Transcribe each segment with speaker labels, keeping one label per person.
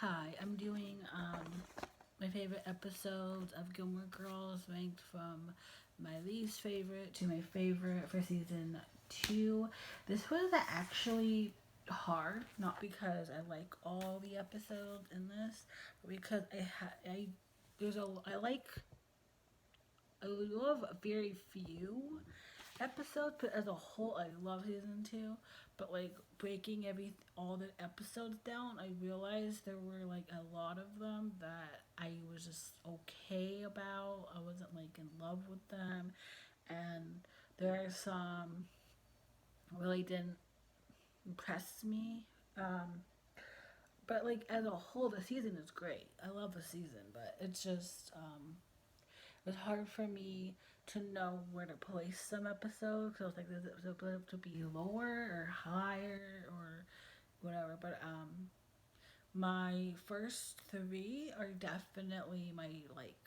Speaker 1: Hi, I'm doing my favorite episodes of Gilmore Girls, ranked from my least favorite to my favorite for season two. This was actually hard, not because I like all the episodes in this, but because I there's a I like I love very few episodes, but as a whole, I love season two. But like breaking all the episodes down, I realized there were like a lot of them that I was just okay about. I wasn't like in love with them, and there are some really didn't impress me. Um, but like as a whole, the season is great. I love the season, but it's just it was hard for me to know where to place some episodes. So I was like, is it supposed to be lower or higher or whatever? But my first three are definitely my like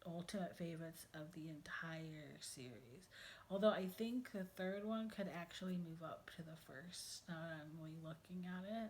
Speaker 1: ultimate favorites of the entire series. Although I think the third one could actually move up to the first. Now that I'm really looking at it,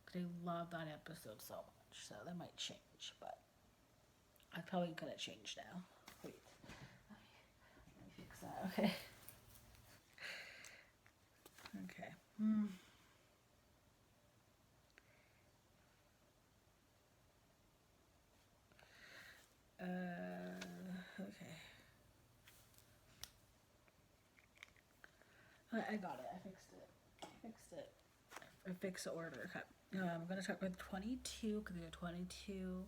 Speaker 1: because I love that episode so much. So that might change, but I'm probably gonna change now. Wait, let me fix that. Okay. Okay. Hmm. Okay. I got it. I fixed it. I fixed it. I fixed the order. Okay. I'm gonna start with 22 because there are 22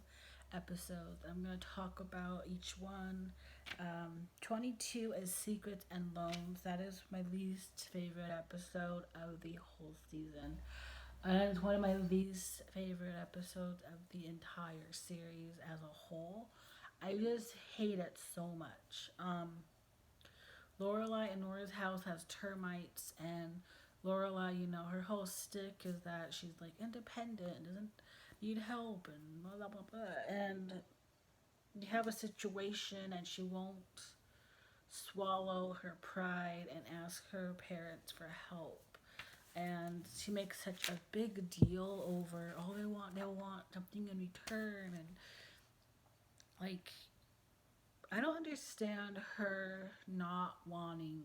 Speaker 1: episodes. I'm gonna talk about each one. 22 is Secrets and Loans. That is my least favorite episode of the whole season. And it's one of my least favorite episodes of the entire series as a whole. I just hate it so much. Lorelai and Nora's house has termites, and Lorelai, her whole stick is that she's like independent and doesn't need help and blah blah blah blah. And you have a situation, and she won't swallow her pride and ask her parents for help. And she makes such a big deal over all they want something in return, and like I don't understand her not wanting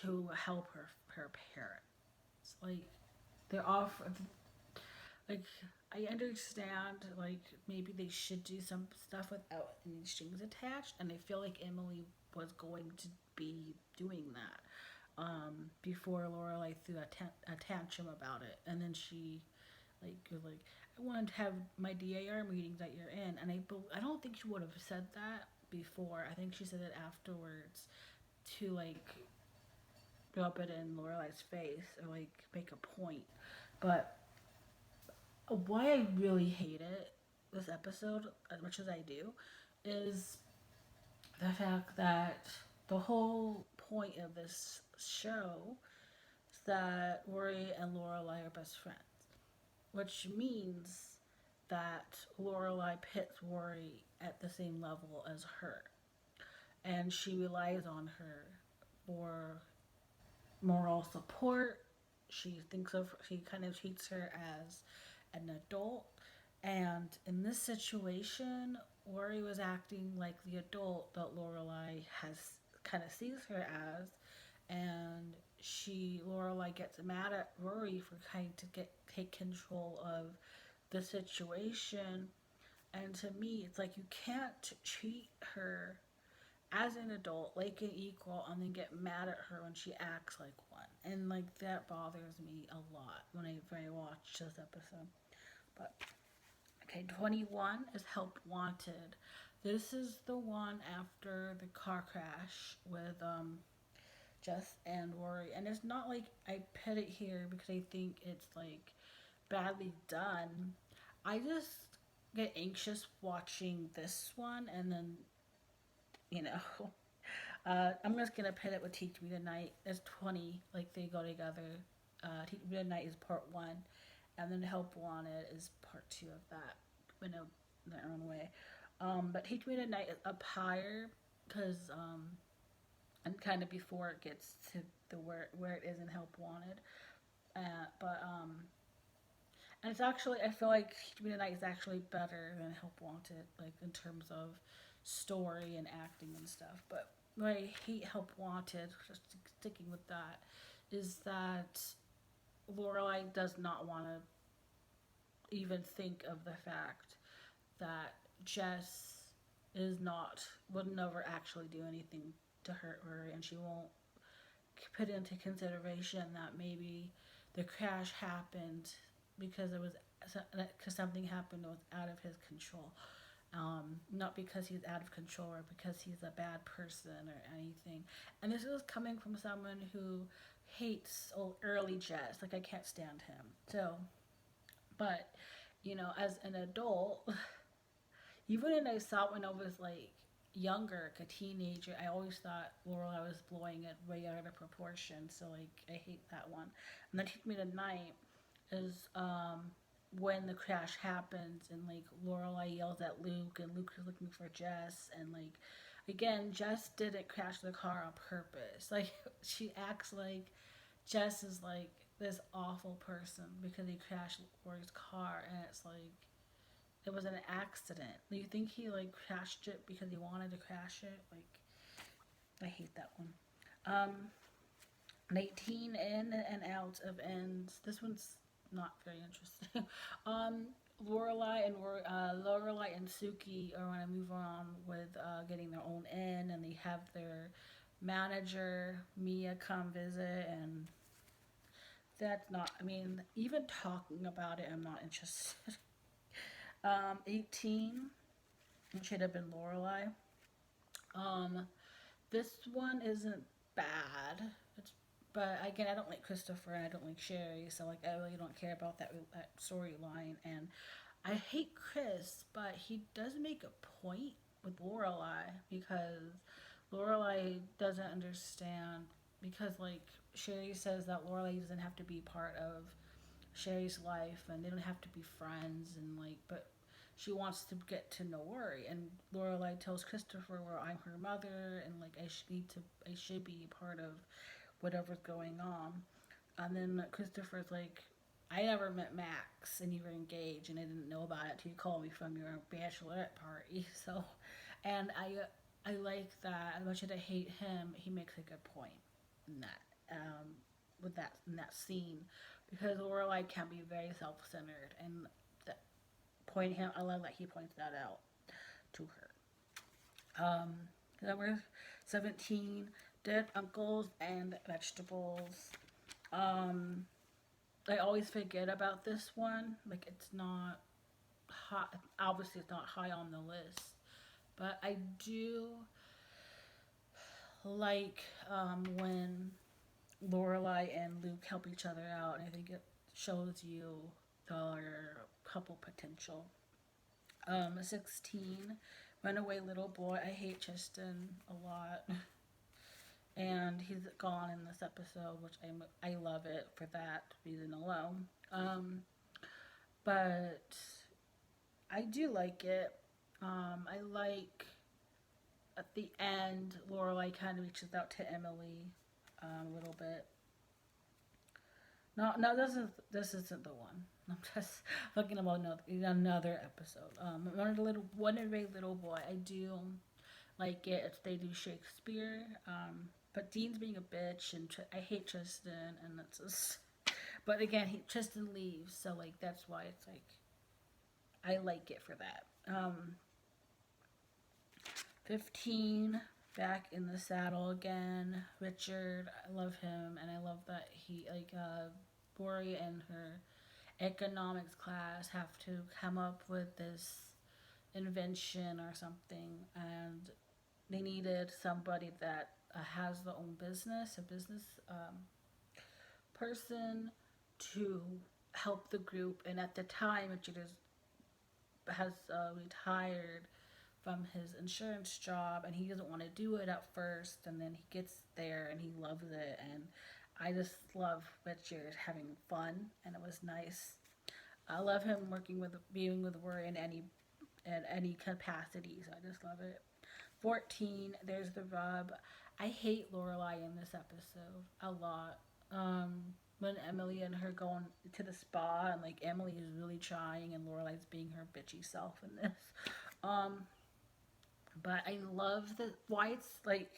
Speaker 1: to help her parents. Like they're off. Like I understand. Like maybe they should do some stuff without any strings attached, and I feel like Emily was going to be doing that before Lorelai threw a tantrum about it, and then she like was like, I wanted to have my DAR meetings that you're in, and I don't think she would have said that before. I think she said it afterwards to like rub it in Lorelai's face or like make a point. But why I really hate it this episode as much as I do is the fact that the whole point of this show is that Rory and Lorelai are best friends, which means that Lorelai pits Rory at the same level as her, and she relies on her for moral support. She kind of treats her as an adult. And in this situation, Rory was acting like the adult that Lorelai has kind of sees her as, and Lorelai gets mad at Rory for trying to take control of the situation. And to me, it's like you can't treat her as an adult like an equal and then get mad at her when she acts like one. And like that bothers me a lot when I watch this episode. But okay, 21 is Help Wanted. This is the one after the car crash with Jess and Rory. And it's not like I put it here because I think it's like badly done. I just get anxious watching this one, and then you know I'm just gonna put it with Teach Me Tonight. It's 20, like they go together. Teach Me Tonight is part one, and then Help Wanted is part two of that, in their own way. But Teach Me Tonight is up higher because and kind of before it gets to the where it is in Help Wanted. But And it's actually, I feel like Keep Me Tonight is actually better than Help Wanted, like in terms of story and acting and stuff. But what I hate Help Wanted, just sticking with that, is that Lorelai does not want to even think of the fact that Jess is not, would never actually do anything to hurt her, and she won't put into consideration that maybe the crash happened because it was because something happened that was out of his control. Not because he's out of control or because he's a bad person or anything. And this is coming from someone who hates early Jess. Like, I can't stand him. So, but, as an adult, even when I saw it when I was like younger, like a teenager, I always thought Lorelai was blowing it way out of proportion. So like I hate that one. And then Take Me Tonight is when the crash happens and like Lorelai yells at Luke and Luke is looking for Jess and like again Jess didn't crash the car on purpose. Like she acts like Jess is like this awful person because he crashed Lori's car and it's like it was an accident. Do you think he like crashed it because he wanted to crash it? Like, I hate that one. Um, 19 in and out of ends. This one's not very interesting. um, Lorelai and Suki are going to move on with getting their own inn, and they have their manager Mia come visit, and that's not. I mean, even talking about it, I'm not interested. 18. It should have been Lorelai. Um, this one isn't bad. It's but again, I don't like Christopher and I don't like Sherry, so like I really don't care about that storyline. And I hate Chris, but he does make a point with Lorelai because Lorelai doesn't understand because like Sherry says that Lorelai doesn't have to be part of Sherry's life and they don't have to be friends and like but she wants to get to know Rory and Lorelai tells Christopher well I'm her mother and like I should be part of whatever's going on and then Christopher's like I never met Max and you were engaged and I didn't know about it till you called me from your bachelorette party so and I like that as much as I hate him he makes a good point in that with that in that scene because Lorelai can be very self-centered, and that point him. I love that he points that out to her. Number 17, dead uncles and vegetables. Um, I always forget about this one. Like it's not high. Obviously, it's not high on the list, but I do like when Lorelai and Luke help each other out, and I think it shows you their couple potential. 16, Runaway Little Boy. I hate Tristan a lot, and he's gone in this episode, which I love it for that reason alone. But I do like it. I like at the end, Lorelai kind of reaches out to Emily a little bit. No, no, this isn't the one. I'm just looking about another episode. Runaway Little Boy. I do like it if they do Shakespeare. But Dean's being a bitch, and I hate Tristan, and that's just. But again, Tristan leaves, so like that's why it's like I like it for that. 15, back in the saddle again. Richard, I love him, and I love that he like Bori and her economics class have to come up with this invention or something, and they needed somebody that has their own business, a business person to help the group. And at the time, Richard has retired from his insurance job and he doesn't want to do it at first and then he gets there and he loves it and I just love Richard having fun and it was nice. I love him working with being with Rory in any capacity, so I just love it. 14, there's the rub. I hate Lorelai in this episode a lot. when Emily and her going to the spa, and like Emily is really trying and Lorelai's being her bitchy self in this. Um, but I love the why it's like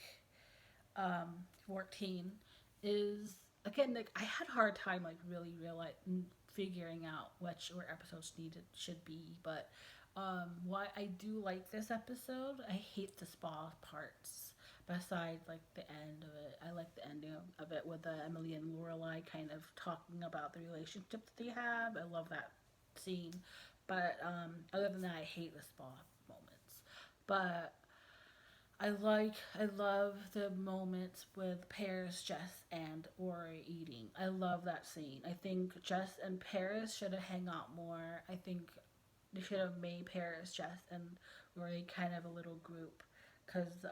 Speaker 1: 14 is again like I had a hard time like really realize figuring out which or episodes needed should be, but why I do like this episode, I hate the spa parts. Besides, like the end of it, I like the ending of it with Emily and Lorelai kind of talking about the relationship that they have. I love that scene, but other than that, I hate the spa moments. But I love the moments with Paris, Jess, and Ori eating. I love that scene. I think Jess and Paris should have hang out more. I think they should have made Paris, Jess, and Ori kind of a little group because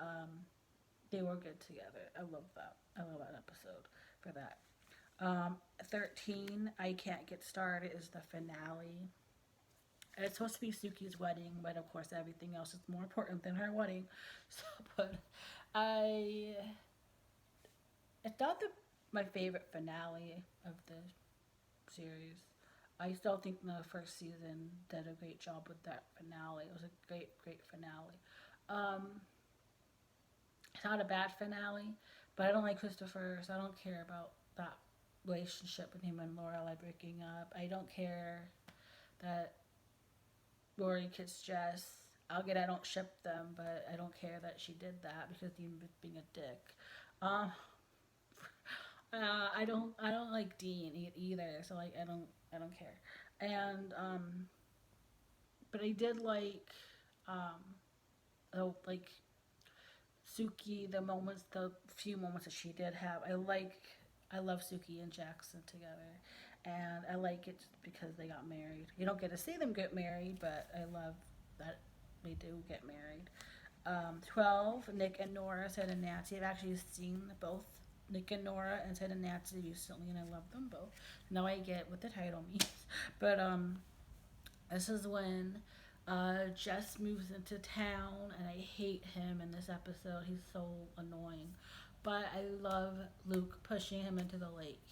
Speaker 1: they were good together. I love that. I love that episode for that. 13, I Can't Get Started is the finale. It's supposed to be Suki's wedding, but of course everything else is more important than her wedding. So, but I, it's not my favorite finale of the series. I still think the first season did a great job with that finale. It was a great finale. Um, it's not a bad finale, but I don't like Christopher, so I don't care about that relationship with him and Lorelai breaking up. I don't care that Rory gets Jess. I don't ship them, but I don't care that she did that because Dean was being a dick. Um, I don't like Dean either, so like I don't care. And but I did like um oh like Suki, the few moments that she did have. I love Suki and Jackson together, and I like it just because they got married. You don't get to see them get married, but I love that they do get married. 12, Nick and Nora, Ted and Nancy. I've actually seen both Nick and Nora and Ted and Nancy recently, and I love them both. Now I get what the title means, but this is when Jess moves into town, and I hate him in this episode. He's so annoying. But I love Luke pushing him into the lake.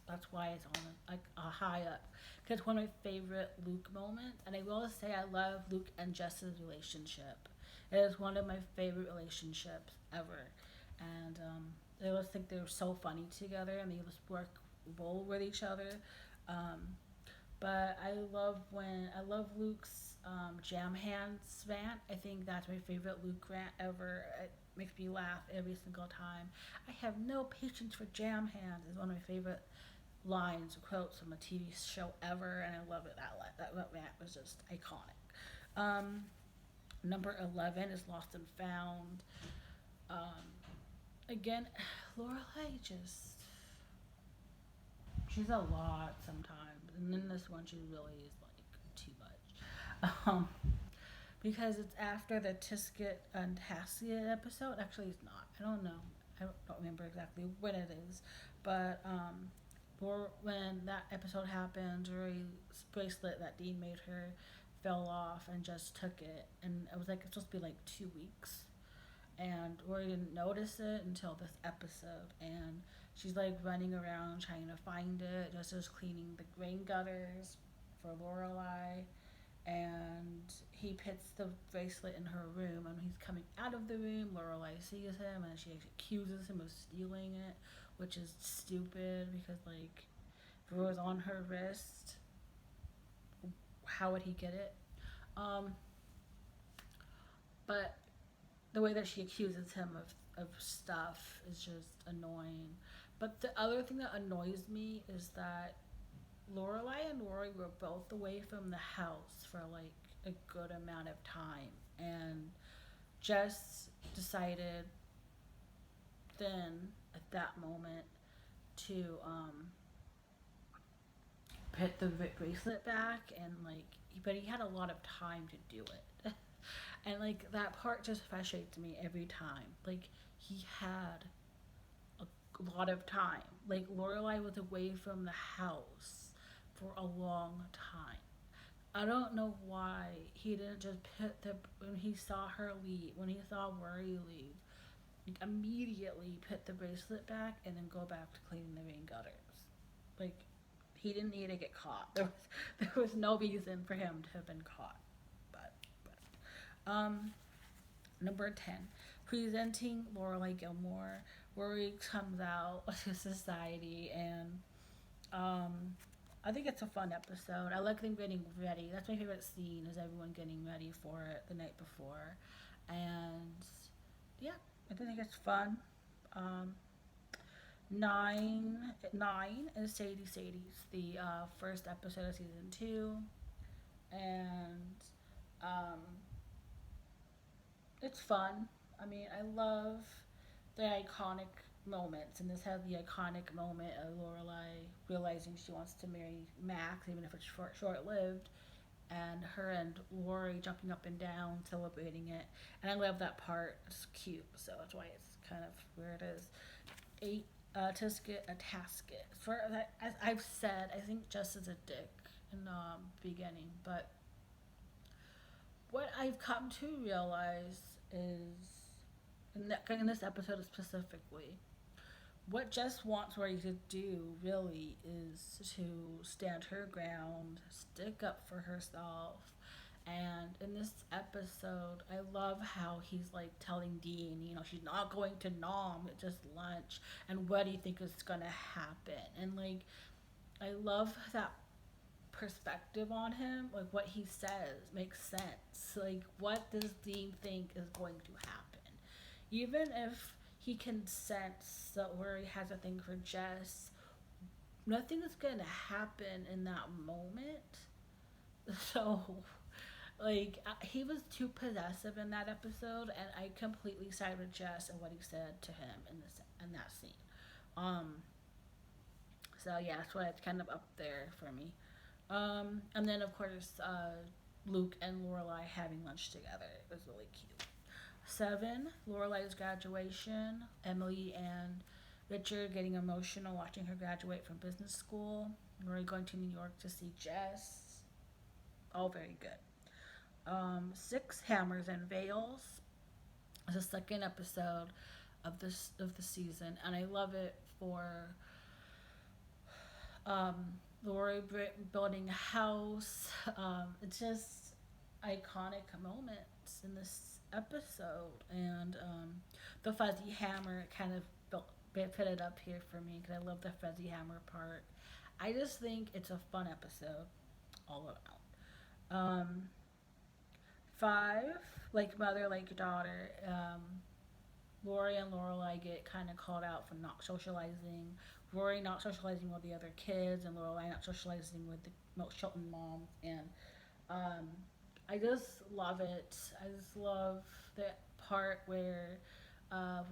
Speaker 1: That's why it's on like a high up. Because it's one of my favorite Luke moments. And I will say I love Luke and Jess's relationship. It is one of my favorite relationships ever. And I just think they're so funny together and they just work well with each other. Um, but I love Luke's jam hands rant. I think that's my favorite Luke rant ever. It makes me laugh every single time. I have no patience for jam hands is one of my favorite lines or quotes from a TV show ever, and I love it. That rant was just iconic. Number 11 is Lost and Found. Um, again, Lorelai just she's a lot sometimes, and then this one she really is like too much. Because it's after the Tisket and Hassiet episode. Actually, it's not. I don't know. Don't remember exactly when it is, but or when that episode happened, Rory's bracelet that Dean made her fell off and just took it, and it was like it's supposed to be like 2 weeks, and Rory didn't notice it until this episode, and she's like running around trying to find it, just as cleaning the grain gutters for Lorelai, and he puts the bracelet in her room, and when he's coming out of the room, Lorelai sees him, and she accuses him of stealing it, which is stupid because like if it was on her wrist, how would he get it? Um, but the way that she accuses him of stuff is just annoying. But the other thing that annoys me is that Lorelai and Rory were both away from the house for like a good amount of time, and Jess decided then at that moment to put the bracelet back, and like but he had a lot of time to do it. And like that part just frustrates me every time. Like he had a lot of time. Like Lorelai was away from the house for a long time. I don't know why he didn't just put the when he saw her leave, when he saw Rory leave, like, immediately put the bracelet back and then go back to cleaning the rain gutters. Like, he didn't need to get caught. There was no reason for him to have been caught. But number 10, presenting Lorelai Gilmore. Rory comes out to society, and um, I think it's a fun episode. I like them getting ready. That's my favorite scene, is everyone getting ready for it the night before. And yeah, I think it's fun. Um, nine is Sadie Sadie's, the first episode of season two, and um, it's fun. I mean, I love the iconic moments, and this had the iconic moment of Lorelai realizing she wants to marry Max, even if it's short lived, and her and Lori jumping up and down, celebrating it. And I love that part. It's cute, so that's why it's kind of where it is. Eight, Tisket, a Tasket. For that, as I've said, I think Jess is a dick in the beginning, but what I've come to realize is, in this episode specifically, what Jess wants Rory to do really is to stand her ground, stick up for herself. And in this episode, I love how he's like telling Dean, she's not going to Nom, it's just lunch. And what do you think is gonna happen? And like, I love that perspective on him. Like, what he says makes sense. Like, what does Dean think is going to happen? Even if he can sense that Rory has a thing for Jess, nothing is going to happen in that moment. So, like, he was too possessive in that episode, and I completely side with Jess and what he said to him in that scene. Um, so yeah, that's why it's kind of up there for me. And then of course, Luke and Lorelai having lunch together. It was really cute. 7, Lorelai's graduation. Emily and Richard getting emotional watching her graduate from business school. Rory going to New York to see Jess. All very good. 6, Hammers and Veils. It's the second episode of the season, and I love it for um, Lori building a house. It's just iconic moments in this episode, and the fuzzy hammer kind of put it up here for me because I love the fuzzy hammer part. I just think it's a fun episode all around. 5, like mother, like daughter. Lori and Lorelai get kind of called out for not socializing. Rory not socializing with the other kids, and Lorelai not socializing with the Chilton mom. And um, I just love it. I just love the part where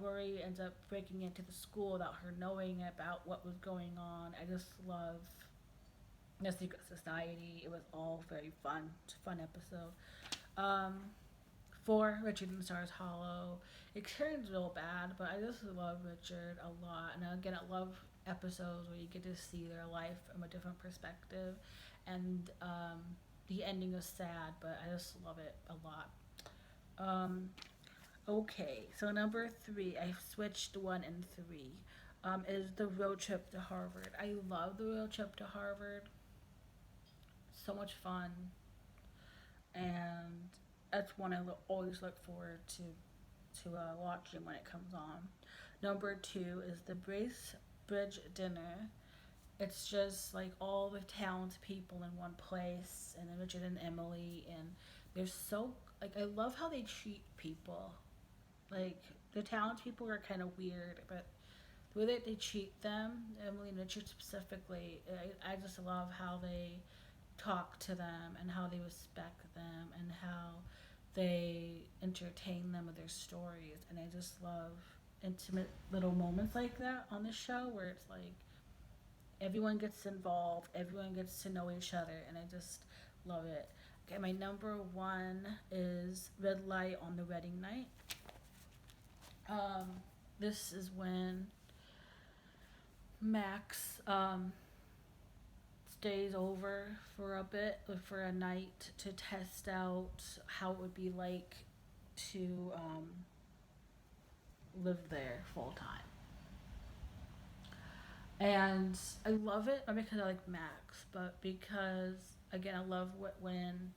Speaker 1: Rory ends up breaking into the school without her knowing about what was going on. I just love the Secret Society. It was all very fun. It's a fun episode. Um, 4, Richard and Stars Hollow. It turns real bad, but I just love Richard a lot. And again, I love episodes where you get to see their life from a different perspective. And the ending is sad, but I just love it a lot. Um, okay, so number 3, I switched 1 and 3. Is the road trip to Harvard. I love the road trip to Harvard. So much fun. And that's one I always look forward to watching when it comes on. Number 2 is the Brace Bridge dinner. It's just like all the talented people in one place, and then Richard and Emily, and they're so like, I love how they treat people. Like, the talented people are kind of weird, but the way that they treat them, Emily and Richard specifically, I just love how they talk to them and how they respect them and how they entertain them with their stories. And I just love intimate little moments like that on the show where it's like everyone gets involved, everyone gets to know each other, and I just love it. Okay, my number 1 is Red Light on the Wedding Night. This is when Max stays over for a bit, for a night, to test out how it would be like to live there full time. And I love it not because I like Max, but because again I love when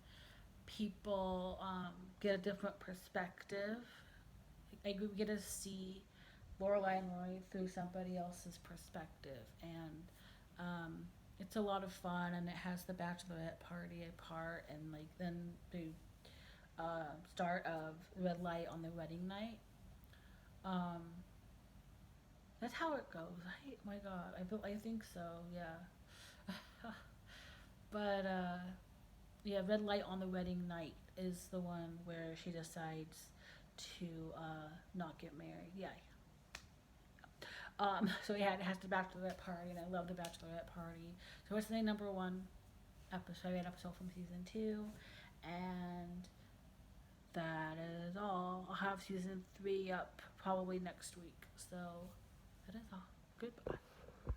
Speaker 1: people get a different perspective. Like we get to see Lorelai and Rory through somebody else's perspective, and um, it's a lot of fun. And it has the bachelorette party part, and like then the start of red light on the wedding night. Um, that's how it goes. My God, I think so. Yeah, but yeah, red light on the wedding night is the one where she decides to not get married. Yeah. So yeah, it has the bachelorette party, and I love the bachelorette party. So it's the number one episode from season two, and that is all. I'll have season three up probably next week. So that is all. Goodbye.